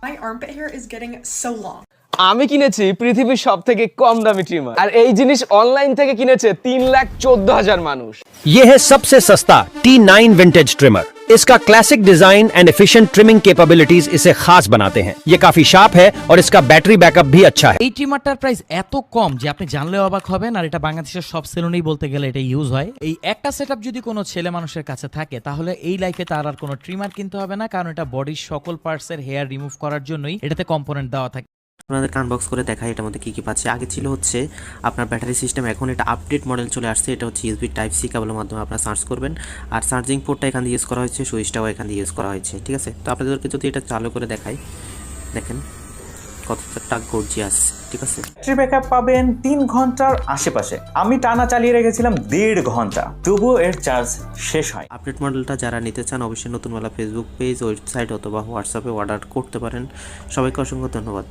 My armpit hair is getting so long. আমি কিনেছি পৃথিবীর সবথেকে কম দামি ট্রিমার, আর এই জিনিস অনলাইন থেকে কিনেছে 3,14,000 মানুষ। ये है सबसे सस्ता T9 विंटेज ट्रिमर। इसका classic design and efficient trimming capabilities इसे खास बनाते हैं। ये काफी शार्प है और इसका बैटरी बैकअप भी अच्छा है। এই ট্রিমারটার প্রাইস এত কম যে আপনি জানলেও অবাক হবেন, আর এটা বাংলাদেশের সব সেলুনেই বলতে গেলে এটা ইউজ হয়। এই একটা সেটআপ যদি কোনো ছেলে মানুষের কাছে থাকে তাহলে এই লাইফে তার আর কোনো ট্রিমার কিনতে হবে না, কারণ এটা বডির সকল পার্টসের হেয়ার রিমুভ করার জন্যই এটাতে কম্পোনেন্ট দেওয়া থাকে। আপনাদের আনবক্স করে দেখাই এটার মধ্যে কী কী পাচ্ছে। আগে ছিল হচ্ছে আপনার ব্যাটারি সিস্টেম, এখন এটা আপডেট মডেল চলে আসছে। এটা হচ্ছে USB Type-C কেবলের মাধ্যমে আপনারা সার্চ করবেন, আর চার্জিং পোর্টটা এখান দিয়ে ইউজ করা হয়েছে, সুইচটাও এখান দিয়ে ইউজ করা হয়েছে। ঠিক আছে, তো আপনাদেরকে যদি এটা চালু করে দেখাই, দেখেন কতটা গর্জিয়াস। ঠিক আছে, ব্যাটারি ব্যাকআপ পাবেন 3 ঘন্টার আশেপাশে। আমি টানা চালিয়ে রেখেছিলাম 1.5 ঘন্টা, তবুও এর চার্জ শেষ হয়। আপডেট মডেলটা যারা নিতে চান অবশ্যই নতুনওয়ালা ফেসবুক পেজ, ওয়েবসাইট অথবা হোয়াটসঅ্যাপে অর্ডার করতে পারেন। সবাইকে অসংখ্য ধন্যবাদ।